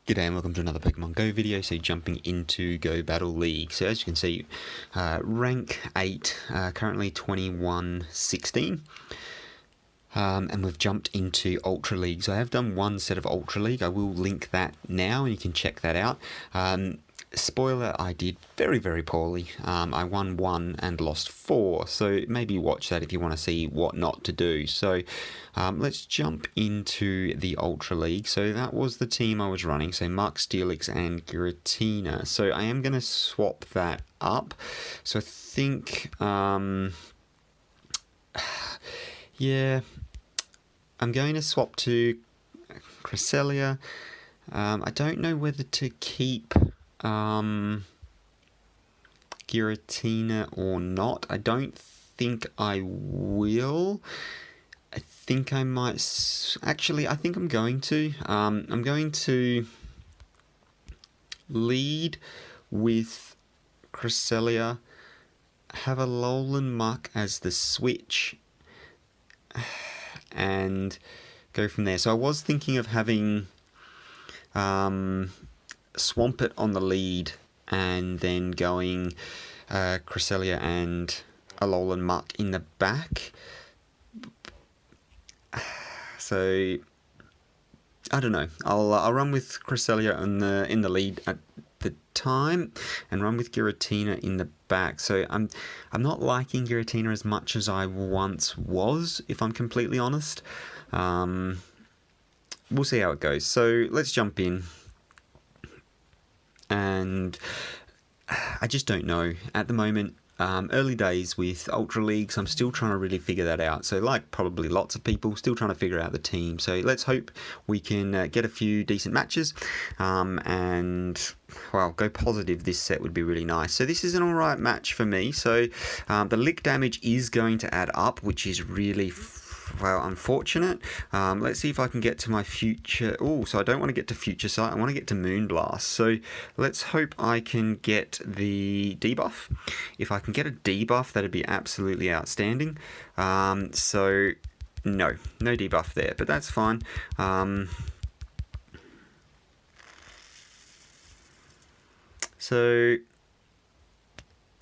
G'day and welcome to another Pokemon Go video. So jumping into Go Battle League. So as you can see, rank 8, currently 21-16. And we've jumped into Ultra League. So I have done one set of Ultra League. I will link that now and you can check that out. Spoiler, I did very, very poorly. I won 1 and lost 4. So maybe watch that if you want to see what not to do. So let's jump into the Ultra League. So that was the team I was running. So Muk, Steelix and Giratina. So I am going to swap that up. So I think, yeah, I'm going to swap to Cresselia. I don't know whether to keep Giratina or not. I don't think I will. I think I might. Actually, I think I'm going to. I'm going to lead with Cresselia, have a Alolan Muk as the switch, and go from there. So I was thinking of having Swampert on the lead and then going Cresselia and Alolan Muk in the back. So I don't know. I'll run with Cresselia in the lead at the time and run with Giratina in the back. So I'm not liking Giratina as much as I once was, if I'm completely honest. We'll see how it goes. So let's jump in. And I just don't know. At the moment, early days with Ultra Leagues, I'm still trying to really figure that out. So like probably lots of people, still trying to figure out the team. So let's hope we can get a few decent matches and, well, go positive this set would be really nice. So this is an alright match for me. So the lick damage is going to add up, which is really well, unfortunate. Let's see if I can get to my future. Oh, so I don't want to get to Future Sight. I want to get to Moonblast. So let's hope I can get the debuff. If I can get a debuff, that'd be absolutely outstanding. So no debuff there, but that's fine. So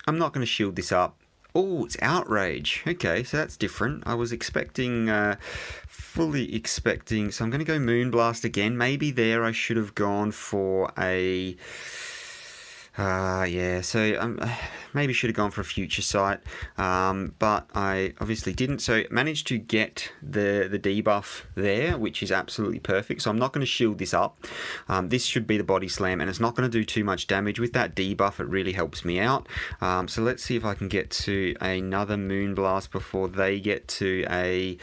I'm not going to shield this up. Oh, it's Outrage. Okay, so that's different. I was expecting, fully expecting. So I'm going to go Moonblast again. Maybe there I should have gone for a... yeah, so maybe should have gone for a Future Sight, but I obviously didn't. So managed to get the debuff there, which is absolutely perfect. So I'm not going to shield this up. This should be the Body Slam, and it's not going to do too much damage. With that debuff, it really helps me out. So let's see if I can get to another Moonblast before they get to a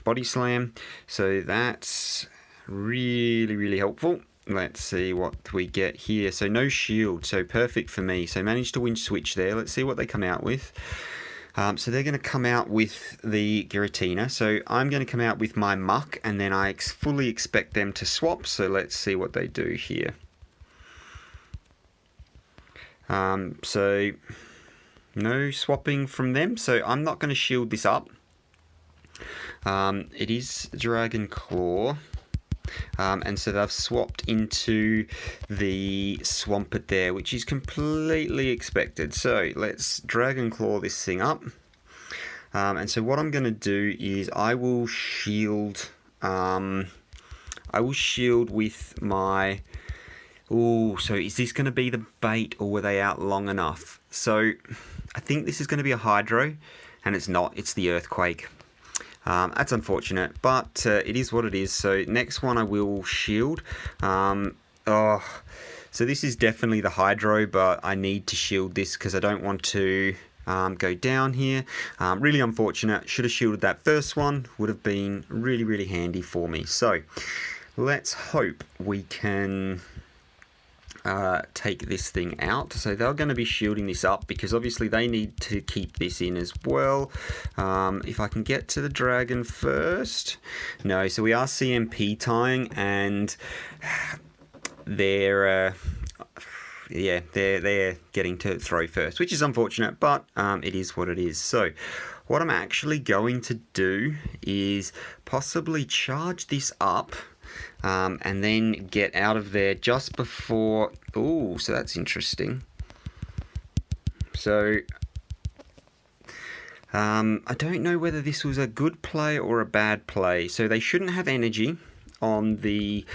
Body Slam. So that's really, really helpful. Let's see what we get here. So no shield, so perfect for me. So managed to win switch there. Let's see what they come out with. So they're going to come out with the Giratina. So I'm going to come out with my Muk, and then I fully expect them to swap. So let's see what they do here. So no swapping from them. So I'm not going to shield this up. It is Dragon Claw. And so they've swapped into the Swampert there, which is completely expected. So let's Dragon Claw this thing up. And so what I'm going to do is I will shield with my... Oh, so is this going to be the bait, or were they out long enough? So I think this is going to be a Hydro, and it's not. It's the Earthquake. That's unfortunate, but it is what it is. So next one I will shield. So this is definitely the Hydro, but I need to shield this because I don't want to go down here. Really unfortunate. Should have shielded that first one. Would have been really, really handy for me. So let's hope we can take this thing out. So they're going to be shielding this up because obviously they need to keep this in as well. If I can get to the dragon first. No, so we are CMP tying, and they're getting to throw first, which is unfortunate, but it is what it is. So what I'm actually going to do is possibly charge this up and then get out of there just before... Ooh, so that's interesting. So... I don't know whether this was a good play or a bad play. So they shouldn't have energy on the...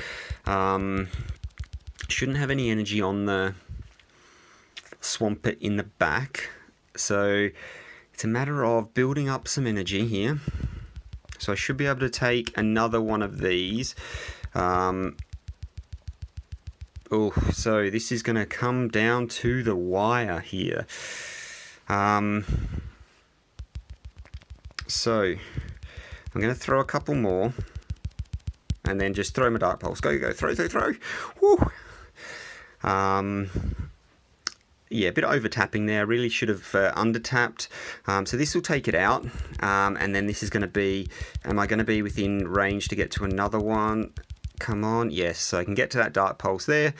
shouldn't have any energy on the Swampert in the back. So it's a matter of building up some energy here. So I should be able to take another one of these. Oh, so this is going to come down to the wire here. So I'm going to throw a couple more, and then just throw my Dark Pulse. Go, throw. Woo! Yeah, a bit of over tapping there. Really should have under tapped. So this will take it out, and then this is going to be. Am I going to be within range to get to another one? Come on, yes. So I can get to that Dark Pulse there.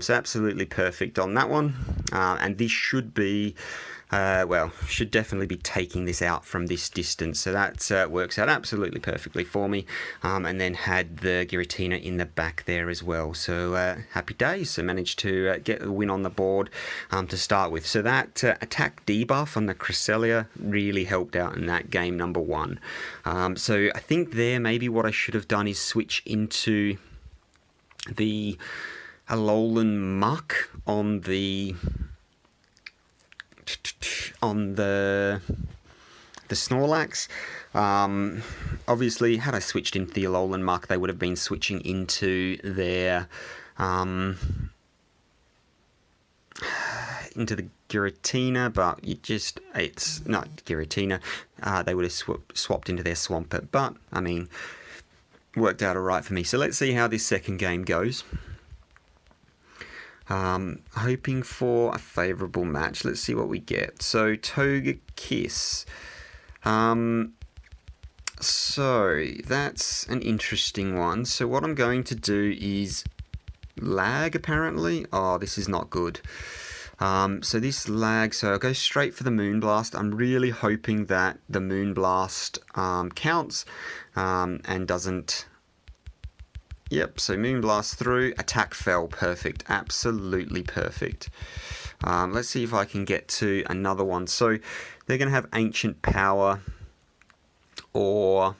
So absolutely perfect on that one, and this should be. Well, should definitely be taking this out from this distance. So that works out absolutely perfectly for me. And then had the Giratina in the back there as well. So happy days. So managed to get the win on the board to start with. So that attack debuff on the Cresselia really helped out in that game number 1. So I think there maybe what I should have done is switch into the Alolan Muk on the Snorlax. Obviously, had I switched into the Alolan Muk, they would have been switching into their into the Giratina, but it's not Giratina. They would have swapped into their Swampert, but I mean, worked out alright for me. So let's see how this second game goes. Hoping for a favourable match. Let's see what we get. So, Togekiss. So, that's an interesting one. So, what I'm going to do is lag, apparently. Oh, this is not good. So, this lag, so I'll go straight for the Moonblast. I'm really hoping that the Moonblast counts and doesn't... Yep, so Moonblast through, attack fell, perfect, absolutely perfect. Let's see if I can get to another one. So they're going to have Ancient Power or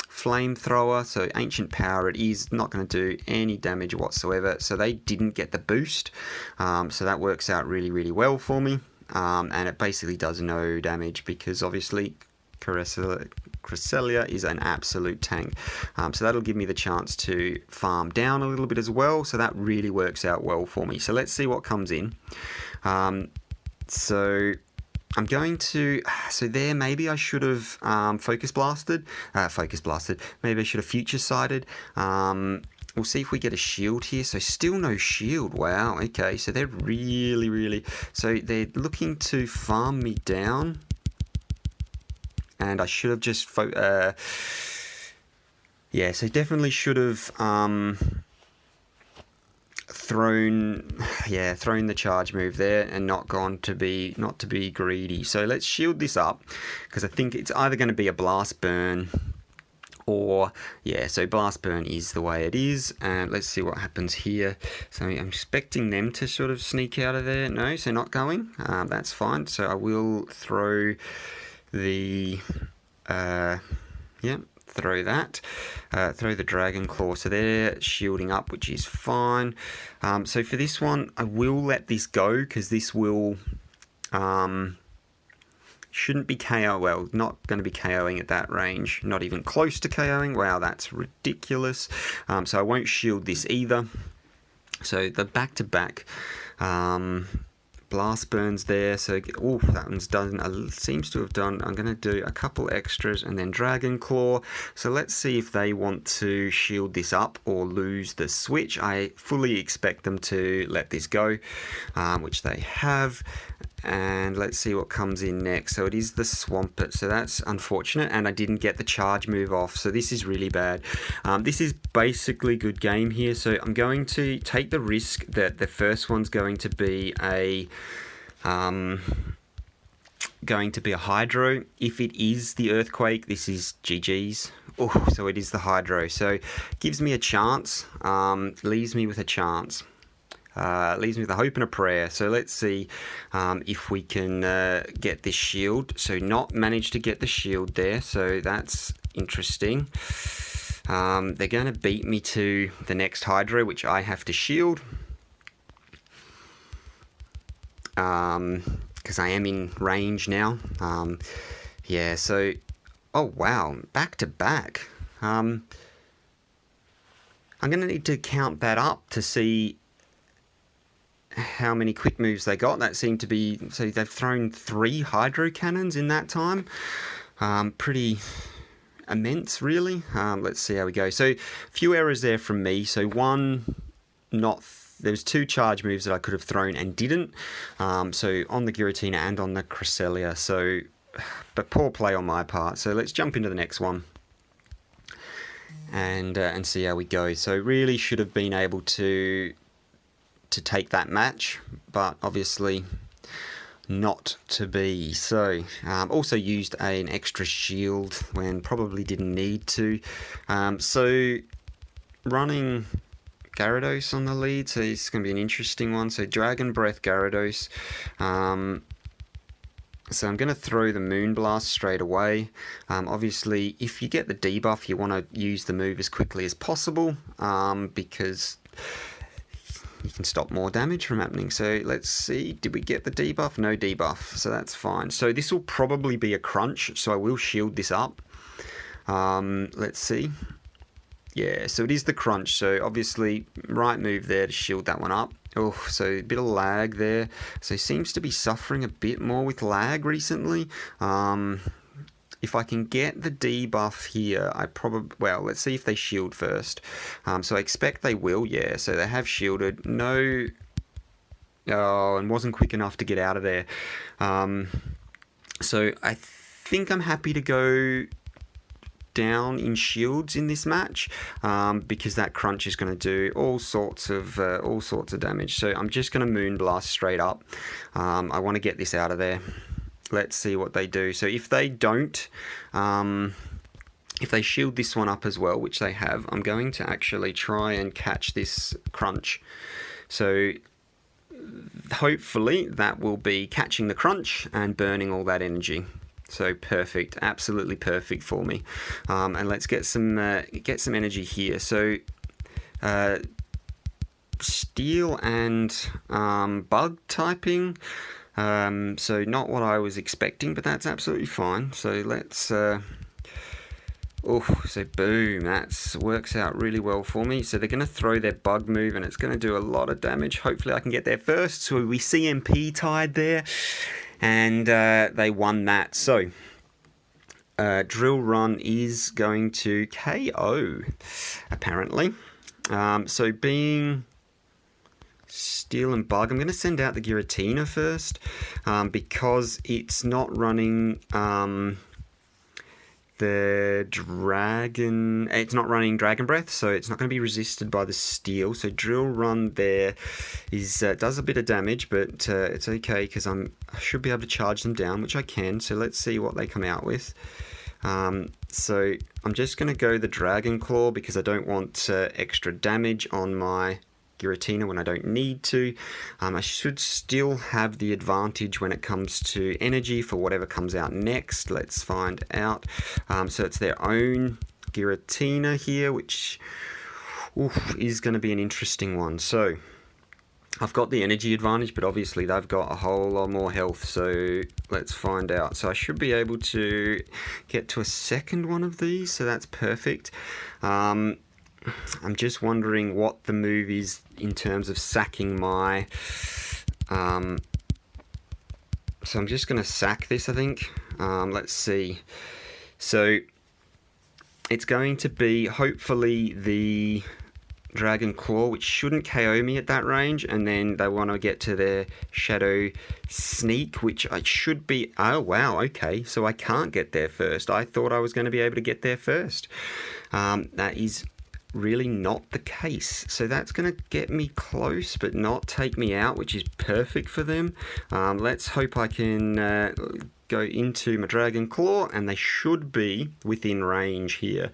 Flamethrower. So Ancient Power, it is not going to do any damage whatsoever. So they didn't get the boost. So that works out really, really well for me. And it basically does no damage because obviously Cresselia is an absolute tank. So that'll give me the chance to farm down a little bit as well. So that really works out well for me. So let's see what comes in. So I'm going to... So there, maybe I should have Focus Blasted. Maybe I should have Future Sighted. We'll see if we get a shield here. So still no shield. Wow. Okay. So they're really, really... So they're looking to farm me down. And I should have just... yeah, so definitely should have thrown the charge move there and not to be greedy. So let's shield this up because I think it's either going to be a Blast Burn or... Yeah, so Blast Burn is the way it is. And let's see what happens here. So I'm expecting them to sort of sneak out of there. No, so not going. That's fine. So I will throw... the throw that, throw the Dragon Claw. So they're shielding up, which is fine. So for this one, I will let this go because this will shouldn't be KO. Well, not going to be KOing at that range. Not even close to KOing. Wow, that's ridiculous. So I won't shield this either. So the back-to-back. Blast Burns there, so that one's done. Seems to have done. I'm going to do a couple extras and then Dragon Claw. So let's see if they want to shield this up or lose the switch. I fully expect them to let this go, which they have. And let's see what comes in next. So it is the Swampert. So that's unfortunate. And I didn't get the charge move off. So this is really bad. This is basically good game here. So I'm going to take the risk that the first one's going to be a... going to be a Hydro. If it is the Earthquake, this is GG's. Oh, so it is the Hydro. So gives me a chance, leaves me with a chance. Leaves me with a hope and a prayer. So let's see if we can get this shield. So not managed to get the shield there. So that's interesting. They're going to beat me to the next Hydro, which I have to shield. Because I am in range now. Yeah, so... Oh, wow. Back to back. I'm going to need to count that up to see how many quick moves they got. That seemed to be... So they've thrown 3 Hydro Cannons in that time. Pretty immense, really. Let's see how we go. So, a few errors there from me. So, one, not... There's 2 charge moves that I could have thrown and didn't. So, on the Giratina and on the Cresselia. So, but poor play on my part. So, let's jump into the next one. And see how we go. So, really should have been able to take that match. But, obviously... not to be. So also used an extra shield when probably didn't need to. So running Gyarados on the lead, so it's going to be an interesting one. So Dragon Breath Gyarados. So I'm going to throw the Moonblast straight away. Obviously if you get the debuff you want to use the move as quickly as possible, because you can stop more damage from happening. So let's see, did we get the debuff? No debuff, so that's fine. So this will probably be a crunch, so I will shield this up. Let's see. Yeah, so it is the crunch, so obviously right move there to shield that one up. Oh, so a bit of lag there. So seems to be suffering a bit more with lag recently. If I can get the debuff here, I probably... Well, let's see if they shield first. So I expect they will, yeah. So they have shielded. No... Oh, and wasn't quick enough to get out of there. So I think I'm happy to go down in shields in this match, because that crunch is going to do all sorts of damage. So I'm just going to Moonblast straight up. I want to get this out of there. Let's see what they do. So if they don't, if they shield this one up as well, which they have, I'm going to actually try and catch this crunch. So hopefully that will be catching the crunch and burning all that energy. So perfect, absolutely perfect for me. And let's get some energy here. So steel and bug typing. So not what I was expecting, but that's absolutely fine. So let's, so boom, that works out really well for me. So they're going to throw their bug move and it's going to do a lot of damage. Hopefully I can get there first. So we CMP tied there and they won that. So Drill Run is going to KO, apparently. So being... Steel and Bug. I'm going to send out the Giratina first, because it's not running the Dragon... It's not running Dragon Breath, so it's not going to be resisted by the Steel. So Drill Run there is does a bit of damage, but it's okay because I should be able to charge them down, which I can. So let's see what they come out with. So I'm just going to go the Dragon Claw because I don't want extra damage on my Giratina when I don't need to. I should still have the advantage when it comes to energy for whatever comes out next. Let's find out. So it's their own Giratina here, which is going to be an interesting one. So I've got the energy advantage, but obviously they've got a whole lot more health, so let's find out. So I should be able to get to a second one of these, so that's perfect. I'm just wondering what the move is in terms of sacking my... so I'm just going to sack this, I think. Let's see. So it's going to be hopefully the Dragon Claw, which shouldn't KO me at that range, and then they want to get to their Shadow Sneak, which I should be... Oh, wow, okay, so I can't get there first. I thought I was going to be able to get there first. That is really not the case. So that's going to get me close, but not take me out, which is perfect for them. Let's hope I can go into my Dragon Claw, and they should be within range here.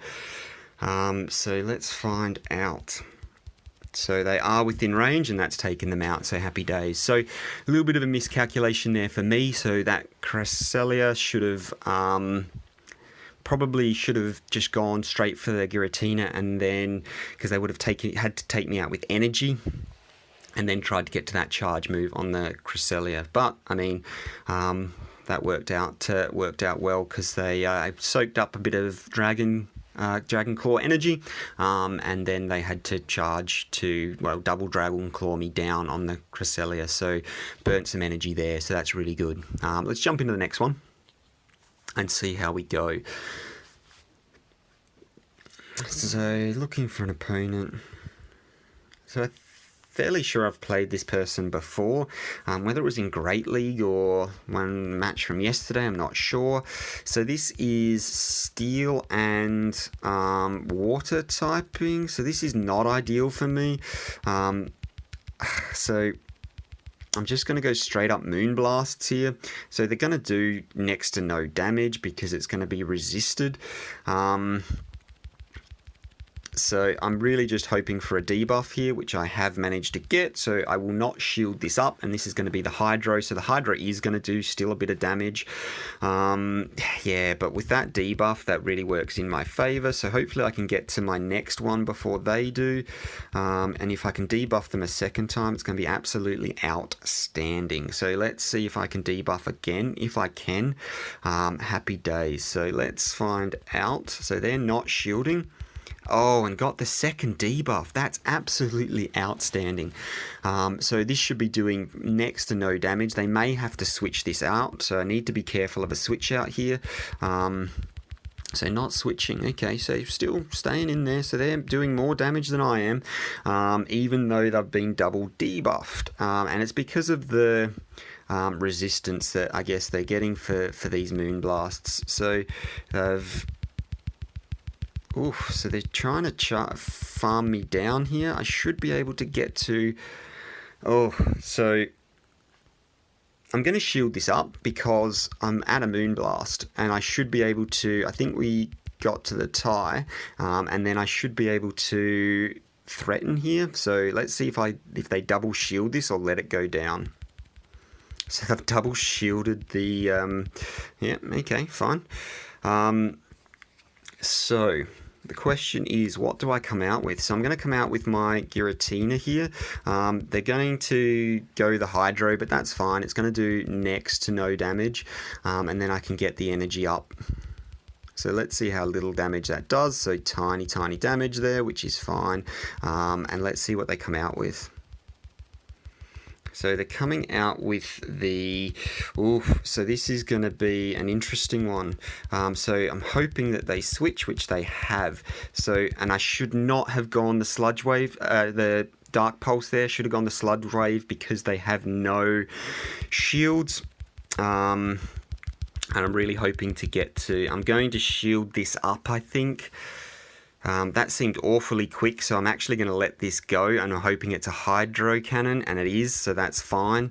So let's find out. So they are within range, and that's taken them out, so happy days. So a little bit of a miscalculation there for me, so that Cresselia should have... probably should have just gone straight for the Giratina, and then because they would have had to take me out with energy, and then tried to get to that charge move on the Cresselia. But I mean, that worked out well because they soaked up a bit of Dragon Claw energy, and then they had to charge to, well, double Dragon Claw me down on the Cresselia, so burnt some energy there. So that's really good. Let's jump into the next one and see how we go. So, looking for an opponent. So, I'm fairly sure I've played this person before. Whether it was in Great League or one match from yesterday, I'm not sure. So, this is Steel and Water typing. So, this is not ideal for me. So... I'm just going to go straight up Moonblasts here. So they're going to do next to no damage because it's going to be resisted. So I'm really just hoping for a debuff here, which I have managed to get. So I will not shield this up, and this is going to be the Hydro. So the Hydro is going to do still a bit of damage. Yeah, but with that debuff, that really works in my favor. So hopefully I can get to my next one before they do. And if I can debuff them a second time, it's going to be absolutely outstanding. So let's see if I can debuff again. If I can, happy days. So let's find out. So they're not shielding. Oh, and got the second debuff. That's absolutely outstanding. So this should be doing next to no damage. They may have to switch this out, so I need to be careful of a switch out here. So not switching. Okay, so still staying in there. So they're doing more damage than I am, even though they've been double debuffed. And it's because of the... resistance that I guess they're getting for these Moonblasts. So they've... Oof, so they're trying to farm me down here. I should be able to get to... Oh, so... I'm going to shield this up because I'm at a Moonblast, and I should be able to... I think we got to the tie, and then I should be able to threaten here. So let's see if they double shield this or let it go down. So I've double shielded the... yeah, okay, fine. So... the question is, what do I come out with? So I'm going to come out with my Giratina here. They're going to go the Hydro, but that's fine. It's going to do next to no damage, and then I can get the energy up. So let's see how little damage that does. So tiny damage there, which is fine. And let's see what they come out with. So they're coming out with the... Oof, so this is going to be an interesting one. So I'm hoping that they switch, which they have. So, and I should not have gone the Sludge Wave, the Dark Pulse there. Should have gone the Sludge Wave because they have no shields. And I'm really hoping to get to... I'm going to shield this up, I think. That seemed awfully quick, so I'm actually going to let this go, and I'm hoping it's a Hydro Cannon, and it is, so that's fine.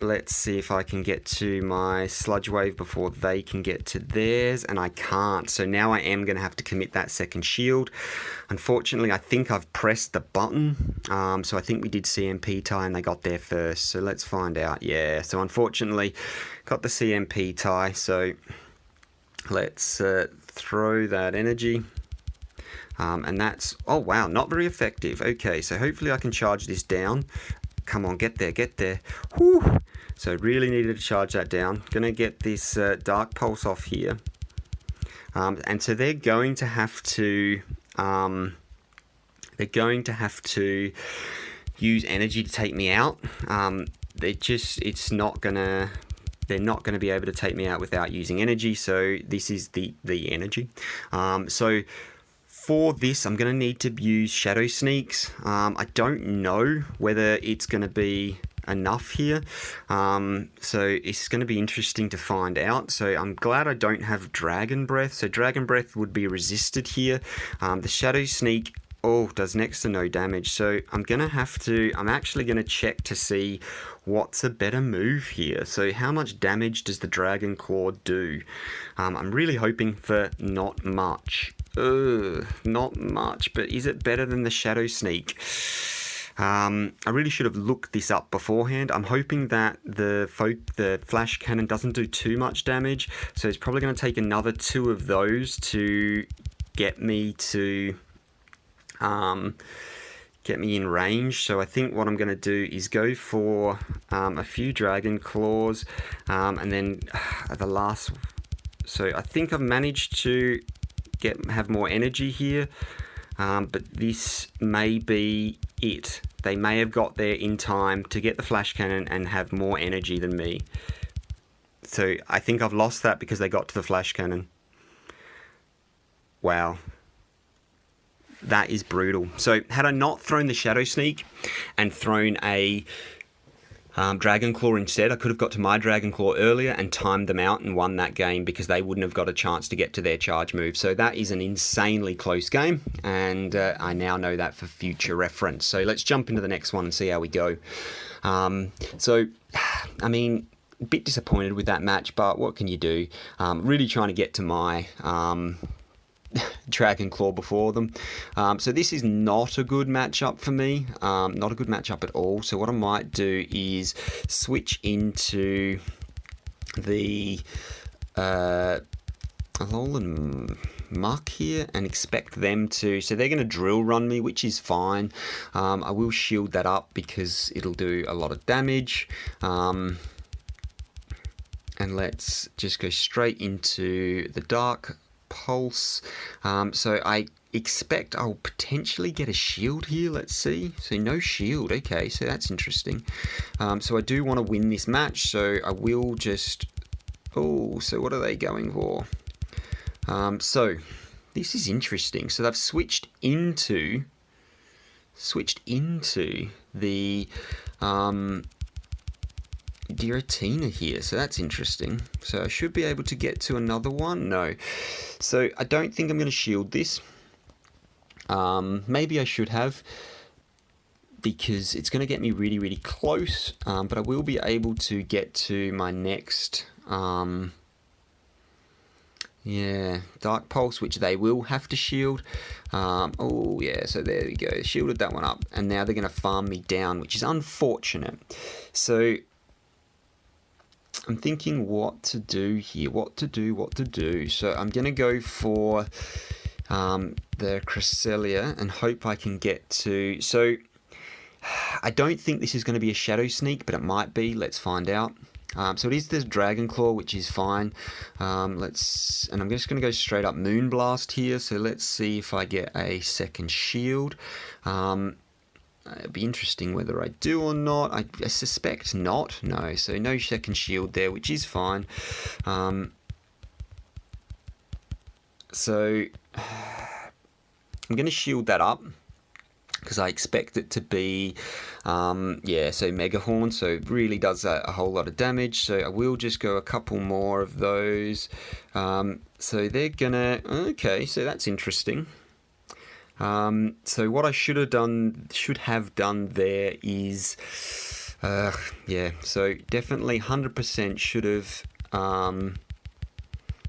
Let's see if I can get to my Sludge Wave before they can get to theirs, and I can't. So now I am going to have to commit that second shield. Unfortunately, I think I've pressed the button, so I think we did CMP tie and they got there first. So let's find out. Yeah, so unfortunately, got the CMP tie, so let's throw that energy. And that's, oh wow, not very effective. Okay, so hopefully I can charge this down. Come on, get there. Whew. So really needed to charge that down. Gonna get this Dark Pulse off here. And so they're going to have to, use energy to take me out. They're not gonna be able to take me out without using energy. So this is the energy. So for this, I'm going to need to use Shadow Sneaks. I don't know whether it's going to be enough here. So it's going to be interesting to find out. So I'm glad I don't have Dragon Breath. So Dragon Breath would be resisted here. The Shadow Sneak Oh, does next to no damage. So I'm actually gonna check to see what's a better move here. So how much damage does the Dragon Claw do? I'm really hoping for not much. Not much, but is it better than the Shadow Sneak? I really should have looked this up beforehand. I'm hoping that the Flash Cannon doesn't do too much damage, so it's probably going to take another 2 of those to get me in range. So I think what I'm going to do is go for a few Dragon Claws, and then the last. So I think I've managed to have more energy here. But this may be it. They may have got there in time to get the Flash Cannon and have more energy than me. So I think I've lost that because they got to the Flash Cannon. Wow. That is brutal. So had I not thrown the Shadow Sneak and thrown a Dragon Claw instead, I could have got to my Dragon Claw earlier and timed them out and won that game because they wouldn't have got a chance to get to their charge move. So that is an insanely close game, and I now know that for future reference. So let's jump into the next one and see how we go. So, I mean, a bit disappointed with that match, but what can you do? Really trying to get to my Dragon Claw before them. So this is not a good matchup for me. Not a good matchup at all. So what I might do is switch into the Alolan Muk here and expect them to. So they're going to drill run me, which is fine. I will shield that up because it'll do a lot of damage. And let's just go straight into the Dark Pulse. So I expect I'll potentially get a shield here. Let's see. So no shield. Okay, so that's interesting. So I do want to win this match, so I will just. Oh, so what are they going for? So this is interesting. So they've switched into the Giratina here, so that's interesting. So I should be able to get to another one. No, so I don't think I'm going to shield this. Maybe I should have, because it's going to get me really, really close. But I will be able to get to my next. Dark Pulse, which they will have to shield. Oh yeah, so there we go. Shielded that one up, and now they're going to farm me down, which is unfortunate. So I'm thinking what to do here. What to do. So I'm going to go for the Cresselia and hope I can get to. So I don't think this is going to be a Shadow Sneak, but it might be. Let's find out. So it is this Dragon Claw, which is fine. And I'm just going to go straight up Moonblast here. So let's see if I get a second shield. It'd be interesting whether I do or not. I suspect not. No, so no second shield there, which is fine. So I'm going to shield that up because I expect it to be, so Mega Horn, so it really does a whole lot of damage. So I will just go a couple more of those. So they're gonna, okay, so that's interesting. So what I should have done there is, so definitely 100% should have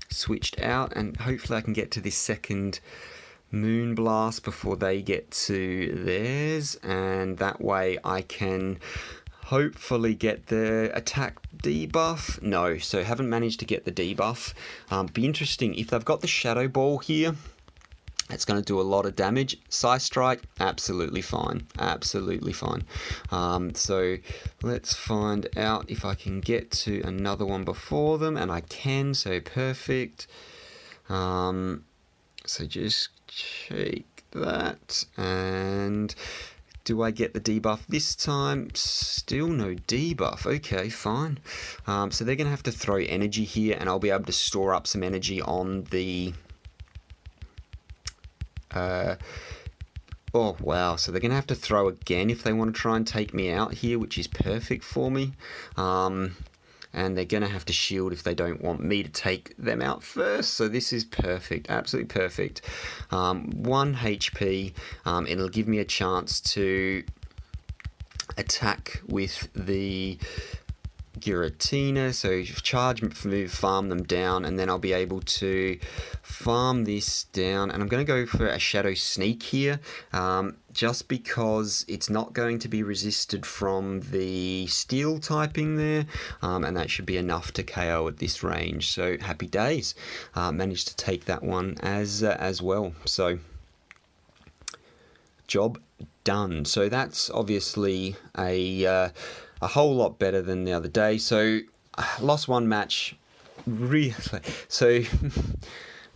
switched out, and hopefully I can get to this second Moonblast before they get to theirs, and that way I can hopefully get the attack debuff. No, so haven't managed to get the debuff. Be interesting if they've got the Shadow Ball here. It's going to do a lot of damage. Psy Strike, absolutely fine. Absolutely fine. So let's find out if I can get to another one before them, and I can, so perfect. So just check that, and do I get the debuff this time? Still no debuff. Okay, fine. So they're going to have to throw energy here, and I'll be able to store up some energy on the... oh wow, so they're going to have to throw again if they want to try and take me out here, which is perfect for me. and they're going to have to shield if they don't want me to take them out first. So this is perfect, absolutely perfect. 1 HP, it'll give me a chance to attack with the Giratina, so charge move, farm them down, and then I'll be able to farm this down, and I'm going to go for a Shadow Sneak here, just because it's not going to be resisted from the Steel typing there, and that should be enough to KO at this range. So happy days, managed to take that one as well. So job done. So that's obviously a whole lot better than the other day. So lost one match, really. So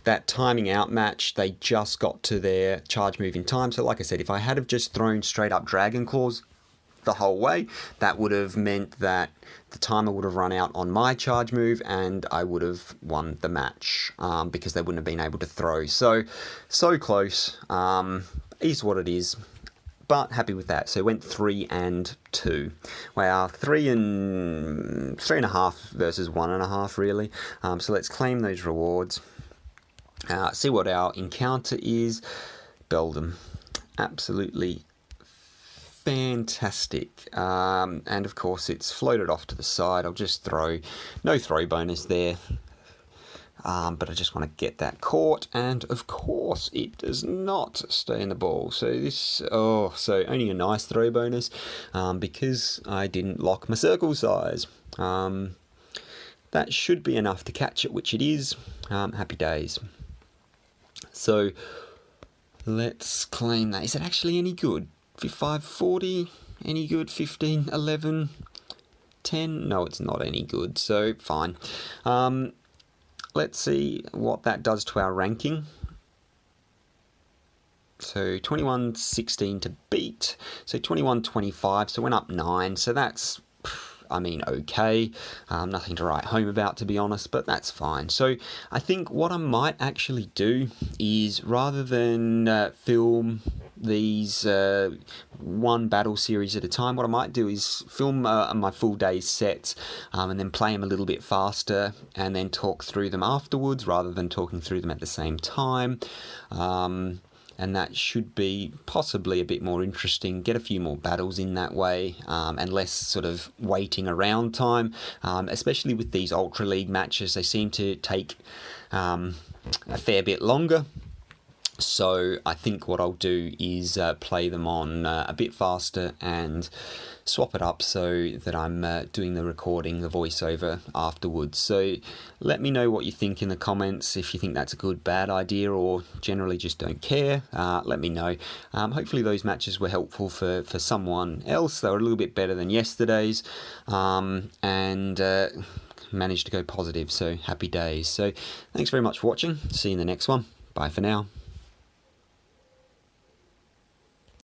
that timing out match, they just got to their charge move in time. So like I said, if I had have just thrown straight up Dragon Claws the whole way, that would have meant that the timer would have run out on my charge move and I would have won the match, because they wouldn't have been able to throw. So close, is what it is. But happy with that. So it went 3 and 2. Wow, 3.5 versus 1.5 really. So let's claim those rewards. See what our encounter is. Beldum, absolutely fantastic. And of course it's floated off to the side. I'll just throw, no throw bonus there. But I just want to get that caught, and of course it does not stay in the ball. So this, so only a nice throw bonus, because I didn't lock my circle size. That should be enough to catch it, which it is. Happy days. So let's claim that. Is it actually any good? 540? Any good? 15, 11, 10? No, it's not any good, so fine. Let's see what that does to our ranking. So 21-16 to beat. So 21-25, so went up 9. So that's, I mean, okay. Nothing to write home about, to be honest, but that's fine. So I think what I might actually do is, rather than film these one battle series at a time, what I might do is film my full day's sets, and then play them a little bit faster and then talk through them afterwards, rather than talking through them at the same time. And that should be possibly a bit more interesting, get a few more battles in that way, and less sort of waiting around time, especially with these Ultra League matches. They seem to take a fair bit longer. So I think what I'll do is play them on a bit faster and swap it up so that I'm doing the recording, the voiceover afterwards. So let me know what you think in the comments, if you think that's a good, bad idea, or generally just don't care. Let me know. Hopefully those matches were helpful for someone else. They were a little bit better than yesterday's, and managed to go positive, so happy days. So thanks very much for watching. See you in the next one. Bye for now.